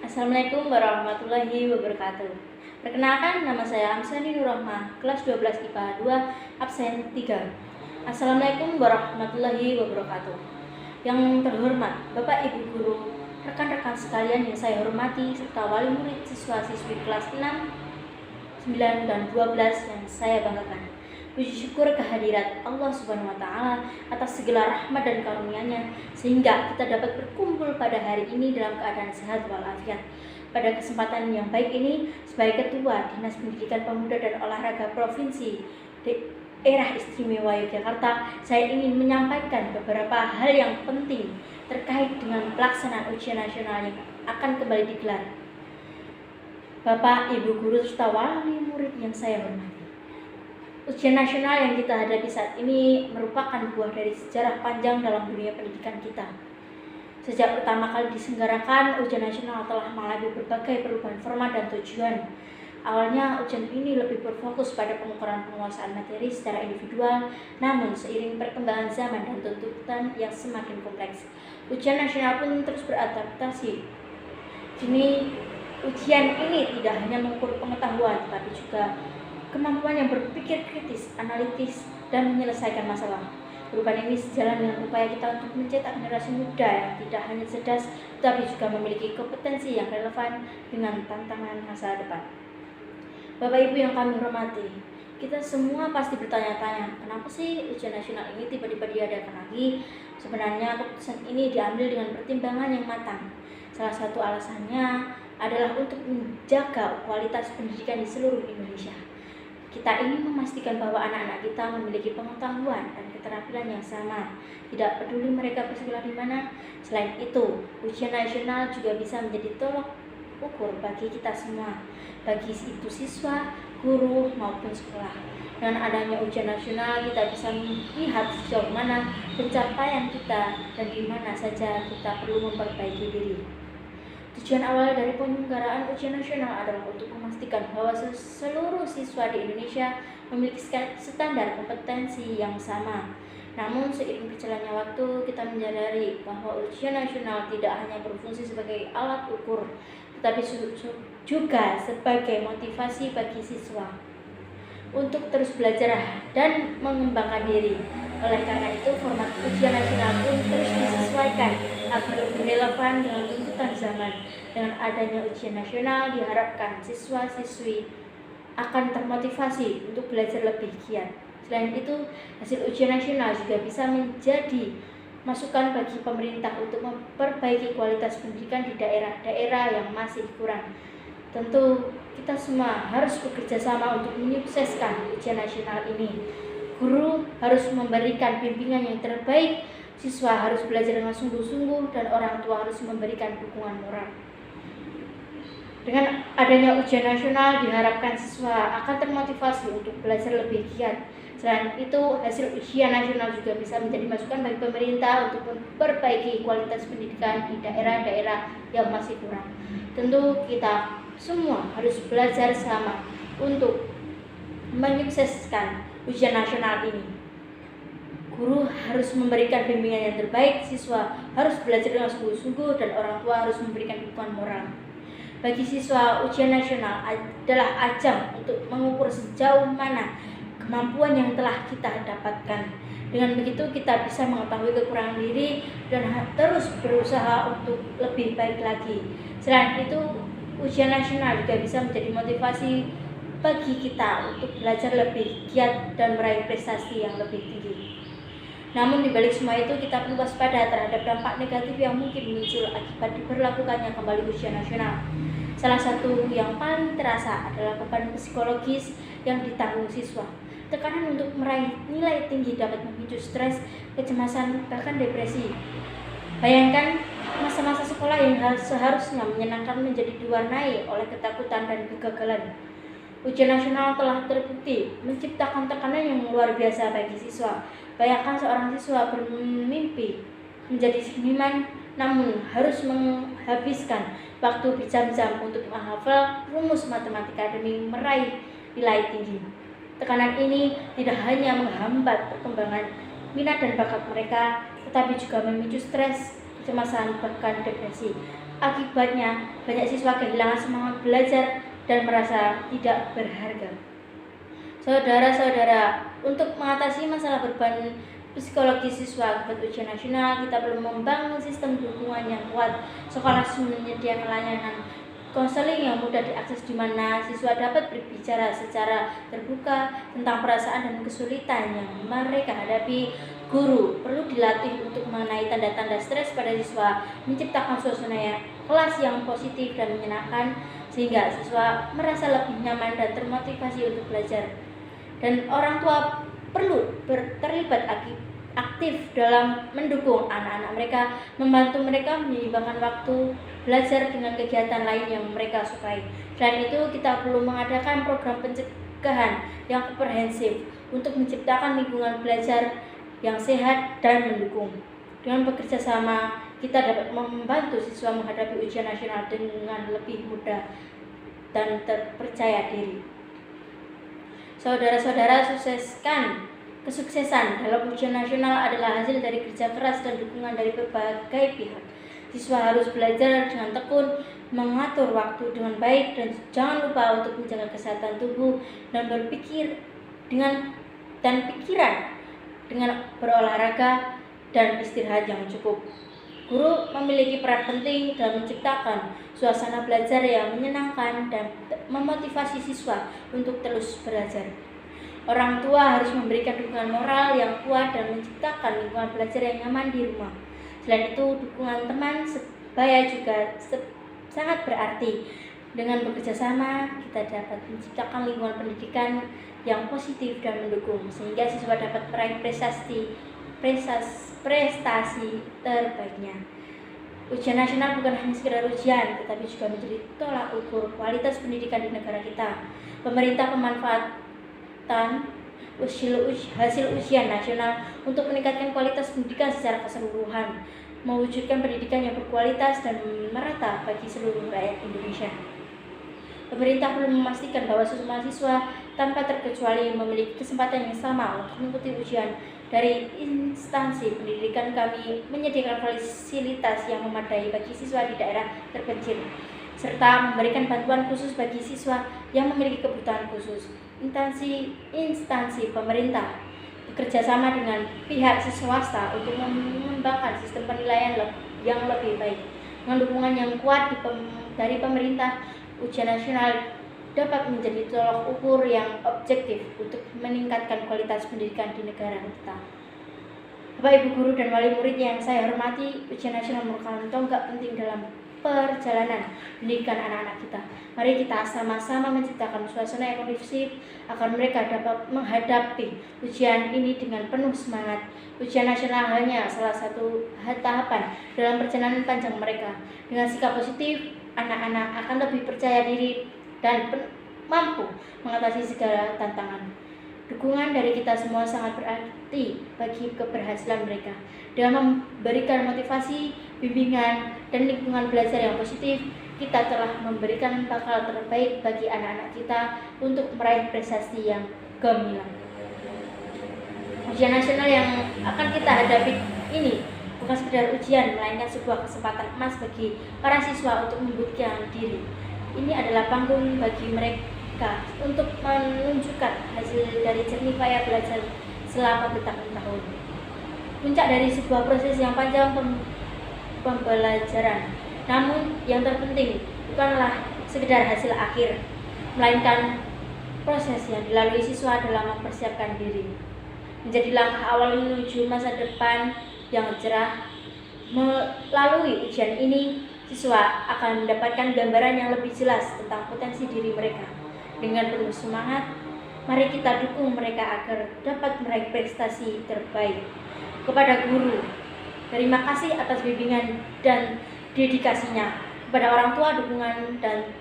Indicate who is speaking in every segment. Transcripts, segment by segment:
Speaker 1: Assalamualaikum warahmatullahi wabarakatuh. Perkenalkan, nama saya Amsani Nurrahmah, kelas 12 IPA 2, absen 3. Assalamualaikum warahmatullahi wabarakatuh. Yang terhormat Bapak Ibu Guru, rekan-rekan sekalian yang saya hormati, serta wali murid siswa-siswi kelas 6, 9, dan 12 yang saya banggakan. Puji syukur kehadirat Allah Subhanahu wa Ta'ala atas segala rahmat dan karunia-Nya, sehingga kita dapat berkumpul pada hari ini dalam keadaan sehat walafiat. Pada kesempatan yang baik ini, sebagai Ketua Dinas Pendidikan Pemuda dan Olahraga Provinsi Daerah Istimewa Yogyakarta, saya ingin menyampaikan beberapa hal yang penting terkait dengan pelaksanaan ujian nasional yang akan kembali digelar. Bapak, Ibu Guru, serta wali murid yang saya hormati. Ujian nasional yang kita hadapi saat ini merupakan buah dari sejarah panjang dalam dunia pendidikan kita. Sejak pertama kali diselenggarakan, ujian nasional telah mengalami berbagai perubahan format dan tujuan. Awalnya, ujian ini lebih berfokus pada pengukuran penguasaan materi secara individual, namun seiring perkembangan zaman dan tuntutan yang semakin kompleks, ujian nasional pun terus beradaptasi. Kini, ujian ini tidak hanya mengukur pengetahuan, tetapi juga kemampuan yang berpikir kritis, analitis, dan menyelesaikan masalah. Perubahan ini sejalan dengan upaya kita untuk mencetak generasi muda yang tidak hanya cerdas, tetapi juga memiliki kompetensi yang relevan dengan tantangan masa depan. Bapak Ibu yang kami hormati, kita semua pasti bertanya-tanya, kenapa sih ujian nasional ini tiba-tiba diadakan lagi? Sebenarnya keputusan ini diambil dengan pertimbangan yang matang. Salah satu alasannya adalah untuk menjaga kualitas pendidikan di seluruh Indonesia. Kita ingin memastikan bahwa anak-anak kita memiliki pengetahuan dan keterampilan yang sama, tidak peduli mereka bersekolah di mana. Selain itu, ujian nasional juga bisa menjadi tolok ukur bagi kita semua, bagi itu siswa, guru, maupun sekolah. Dengan adanya ujian nasional, kita bisa melihat sejauh mana pencapaian kita dan di mana saja kita perlu memperbaiki diri. Tujuan awal dari penyelenggaraan ujian nasional adalah untuk memastikan bahwa seluruh siswa di Indonesia memiliki standar kompetensi yang sama. Namun seiring berjalannya waktu, kita menyadari bahwa ujian nasional tidak hanya berfungsi sebagai alat ukur, tetapi juga sebagai motivasi bagi siswa untuk terus belajar dan mengembangkan diri. Oleh karena itu, format ujian nasional pun terus disesuaikan agar lebih relevan dengan tuntutan zaman. Dengan adanya ujian nasional, diharapkan siswa-siswi akan termotivasi untuk belajar lebih giat. Selain itu, hasil ujian nasional juga bisa menjadi masukan bagi pemerintah untuk memperbaiki kualitas pendidikan di daerah-daerah yang masih kurang. Tentu kita semua harus bekerja sama untuk menyukseskan ujian nasional ini. Guru harus memberikan bimbingan yang terbaik, siswa harus belajar dengan sungguh-sungguh, dan orang tua harus memberikan dukungan moral. Dengan adanya ujian nasional, diharapkan siswa akan termotivasi untuk belajar lebih giat. Selain itu, hasil ujian nasional juga bisa menjadi masukan bagi pemerintah untuk memperbaiki kualitas pendidikan di daerah-daerah yang masih kurang. Tentu kita semua harus belajar sama untuk menyukseskan ujian nasional ini. Guru harus memberikan bimbingan yang terbaik, siswa harus belajar dengan sungguh-sungguh, dan orang tua harus memberikan dukungan moral. Bagi siswa, ujian nasional adalah ajang untuk mengukur sejauh mana kemampuan yang telah kita dapatkan. Dengan begitu, kita bisa mengetahui kekurangan diri dan terus berusaha untuk lebih baik lagi. Selain itu, ujian nasional juga bisa menjadi motivasi bagi kita untuk belajar lebih giat dan meraih prestasi yang lebih tinggi. Namun di balik semua itu, kita perlu waspada terhadap dampak negatif yang mungkin muncul akibat diberlakukannya kembali ujian nasional. Salah satu yang paling terasa adalah beban psikologis yang ditanggung siswa. Tekanan untuk meraih nilai tinggi dapat memicu stres, kecemasan, bahkan depresi. Bayangkan masa-masa sekolah yang seharusnya menyenangkan menjadi diwarnai oleh ketakutan dan kegagalan. Ujian nasional telah terbukti menciptakan tekanan yang luar biasa bagi siswa. Bayangkan seorang siswa bermimpi menjadi seniman, namun harus menghabiskan waktu berjam-jam untuk menghafal rumus matematika demi meraih nilai tinggi. Tekanan ini tidak hanya menghambat perkembangan minat dan bakat mereka, tetapi juga memicu stres, kecemasan, bahkan depresi. Akibatnya, banyak siswa kehilangan semangat belajar dan merasa tidak berharga. Saudara-saudara, untuk mengatasi masalah beban psikologis siswa akibat ujian nasional, kita perlu membangun sistem dukungan yang kuat. Sekolah harus menyediakan layanan konseling yang mudah diakses, di mana siswa dapat berbicara secara terbuka tentang perasaan dan kesulitan yang mereka hadapi. Guru perlu dilatih untuk mengenai tanda-tanda stres pada siswa, menciptakan suasana kelas yang positif dan menyenangkan sehingga siswa merasa lebih nyaman dan termotivasi untuk belajar. Dan orang tua perlu terlibat aktif dalam mendukung anak-anak mereka, membantu mereka menyeimbangkan waktu belajar dengan kegiatan lain yang mereka sukai. Selain itu, kita perlu mengadakan program pencegahan yang komprehensif untuk menciptakan lingkungan belajar yang sehat dan mendukung. Dengan bekerja sama, kita dapat membantu siswa menghadapi ujian nasional dengan lebih mudah dan terpercaya diri. Saudara-saudara, kesuksesan dalam ujian nasional adalah hasil dari kerja keras dan dukungan dari berbagai pihak. Siswa harus belajar dengan tekun, mengatur waktu dengan baik, dan jangan lupa untuk menjaga kesehatan tubuh dan pikiran dengan berolahraga dan istirahat yang cukup. Guru memiliki peran penting dalam menciptakan suasana belajar yang menyenangkan dan memotivasi siswa untuk terus belajar. Orang tua harus memberikan dukungan moral yang kuat dan menciptakan lingkungan belajar yang nyaman di rumah. Selain itu, dukungan teman sebaya juga sangat berarti. Dengan bekerja sama, kita dapat menciptakan lingkungan pendidikan yang positif dan mendukung, sehingga siswa dapat meraih prestasi terbaiknya. Ujian nasional bukan hanya sekedar ujian, tetapi juga menjadi tolak ukur kualitas pendidikan di negara kita. Pemerintah memanfaatkan hasil ujian nasional untuk meningkatkan kualitas pendidikan secara keseluruhan, mewujudkan pendidikan yang berkualitas dan merata bagi seluruh rakyat Indonesia. Pemerintah perlu memastikan bahwa semua siswa tanpa terkecuali memiliki kesempatan yang sama untuk mengikuti ujian. Dari instansi pendidikan, kami menyediakan fasilitas yang memadai bagi siswa di daerah terpencil, serta memberikan bantuan khusus bagi siswa yang memiliki kebutuhan khusus. Instansi pemerintah bekerja sama dengan pihak swasta untuk mengembangkan sistem penilaian yang lebih baik. Dengan dukungan yang kuat dari pemerintah, ujian nasional dapat menjadi tolak ukur yang objektif untuk meningkatkan kualitas pendidikan di negara kita. Bapak, Ibu guru dan wali murid yang saya hormati, ujian nasional merupakan tonggak penting dalam perjalanan pendidikan anak-anak kita. Mari kita sama-sama menciptakan suasana yang kondusif agar mereka dapat menghadapi ujian ini dengan penuh semangat. Ujian nasional hanya salah satu tahapan dalam perjalanan panjang mereka. Dengan sikap positif, anak-anak akan lebih percaya diri dan mampu mengatasi segala tantangan. Dukungan dari kita semua sangat berarti bagi keberhasilan mereka. Dengan memberikan motivasi, bimbingan, dan lingkungan belajar yang positif, kita telah memberikan bekal terbaik bagi anak-anak kita untuk meraih prestasi yang gemilang. Ujian nasional yang akan kita hadapi ini bukan sekedar ujian, melainkan sebuah kesempatan emas bagi para siswa untuk membuktikan diri. Ini adalah panggung bagi mereka untuk menunjukkan hasil dari jernih payah belajar selama bertahun-tahun. Puncak dari sebuah proses yang panjang pembelajaran. Namun yang terpenting bukanlah sekedar hasil akhir, melainkan proses yang dilalui siswa dalam mempersiapkan diri. Menjadi langkah awal menuju masa depan yang cerah. Melalui ujian ini, siswa akan mendapatkan gambaran yang lebih jelas tentang potensi diri mereka. Dengan penuh semangat, mari kita dukung mereka agar dapat meraih prestasi terbaik. Kepada guru, terima kasih atas bimbingan dan dedikasinya. Kepada orang tua, dukungan dan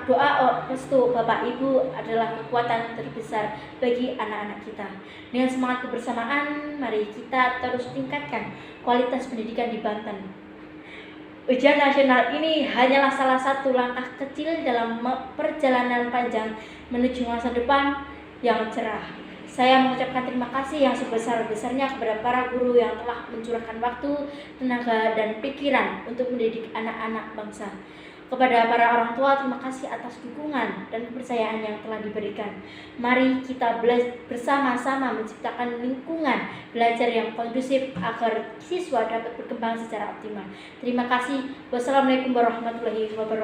Speaker 1: doa restu Bapak Ibu adalah kekuatan terbesar bagi anak-anak kita. Dengan semangat kebersamaan, mari kita terus tingkatkan kualitas pendidikan di Banten. Ujian nasional ini hanyalah salah satu langkah kecil dalam perjalanan panjang menuju masa depan yang cerah. Saya mengucapkan terima kasih yang sebesar-besarnya kepada para guru yang telah mencurahkan waktu, tenaga, dan pikiran untuk mendidik anak-anak bangsa. Kepada para orang tua, terima kasih atas dukungan dan kepercayaan yang telah diberikan. Mari kita bersama-sama menciptakan lingkungan belajar yang kondusif agar siswa dapat berkembang secara optimal. Terima kasih. Wassalamualaikum warahmatullahi wabarakatuh.